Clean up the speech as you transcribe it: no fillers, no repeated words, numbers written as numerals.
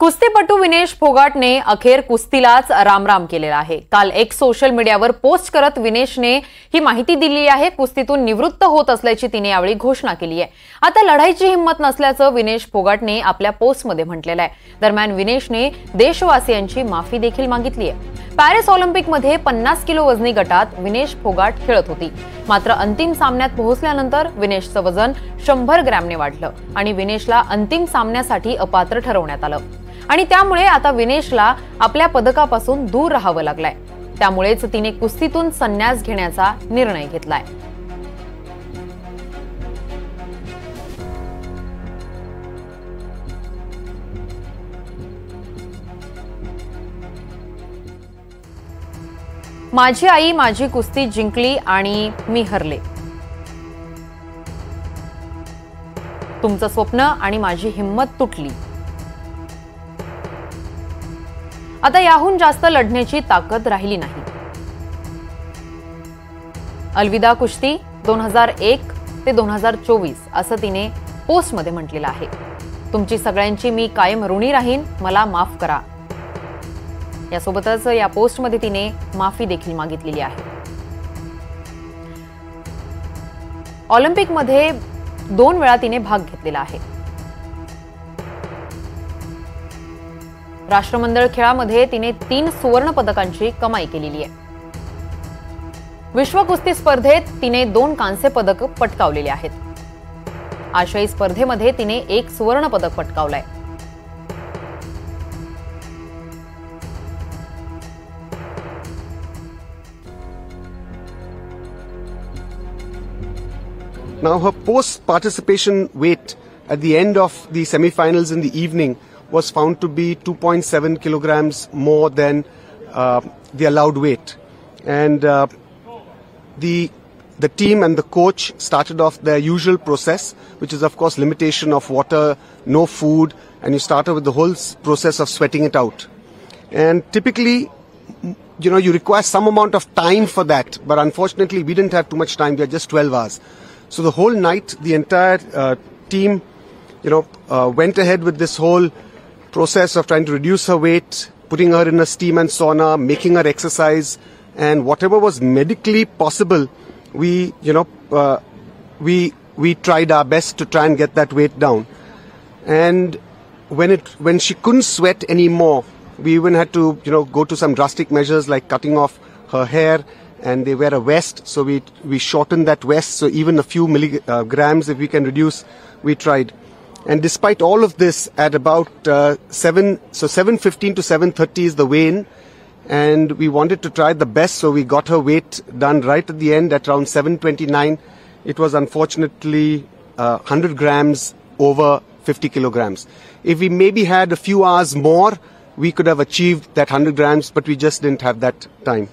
कुस्तीपटू विनेश फोगाटने अखेर कुस्तीलाच रामराम केलेला आहे। काल एक सोशल मीडियावर पोस्ट करत विनेशने ही माहिती दिली आहे। कुस्तीतून निवृत्त होत असल्याची तिने यावेळी घोषणा केली आहे। आता लढाईची हिंमत नसल्याचं विनेश फोगाटने आपल्या पोस्टमध्ये म्हटलेलं आहे। दरम्यान विनेशने देशवासियांची माफी देखील मागितली आहे। पॅरिस ऑलिम्पिकमध्ये 50 किलो वजनी गटात विनेश फोगाट खेळत होती। मात्र अंतिम सामन्यात पोहोचल्यानंतर विनेशचं वजन 100 ग्रॅमने वाढलं आणि विनेशला अंतिम सामन्यासाठी अपात्र ठरवण्यात आलं आणि त्यामुळे आता विनेशला आपल्या पदकापासून दूर राहावं लागलंय। त्यामुळेच तिने कुस्तीतून संन्यास घेण्याचा निर्णय घेतलाय। माझी आई माझी कुस्ती जिंकली आणि मी हरले। तुमचं स्वप्न आणि माझी हिंमत तुटली। आता याहून जास्त लढण्याची ताकद राहिली नाही। अलविदा कुस्ती 2001 ते 2024 असं तिने पोस्टमध्ये म्हटलेलं आहे। तुमची सगळ्यांची मी कायम ऋणी राहीन, मला माफ करा। यासोबतच या पोस्टमध्ये तिने माफी देखील मागितलेली आहे। ऑलिम्पिकमध्ये 2 वेळा तिने भाग घेतलेला आहे। राष्ट्रमंडळ खेळामध्ये तिने 3 सुवर्ण पदकांची कमाई केलेली आहे। विश्व कुस्ती स्पर्धेत तिने 2 कांस्य पदक पटकावलेली आहेत। आशियाई स्पर्धेमध्ये तिने 1 सुवर्ण पदक पटकावलंय। Now her post-participation weight at the end of the semi-finals in the evening was found to be 2.7 kilograms more than the allowed weight. And the team and the coach started off their usual process, which is of course limitation of water, no food, and you started with the whole process of sweating it out. And typically, you require some amount of time for that, but unfortunately we didn't have too much time. We had just 12 hours. So the whole night, the entire team, went ahead with this whole process of trying to reduce her weight, putting her in a steam and sauna, making her exercise, and whatever was medically possible, we tried our best to try and get that weight down. And when she couldn't sweat anymore, we even had to go to some drastic measures like cutting off her hair. And they wear a vest, so we shortened that vest, so even a few milligrams if we can reduce, we tried. And despite all of this, at about 7:15 to 7:30 is the weigh-in, and we wanted to try the best, so we got her weight done right at the end at around 7:29. It was unfortunately 100 grams over 50 kilograms. If we maybe had a few hours more, we could have achieved that 100 grams, but we just didn't have that time.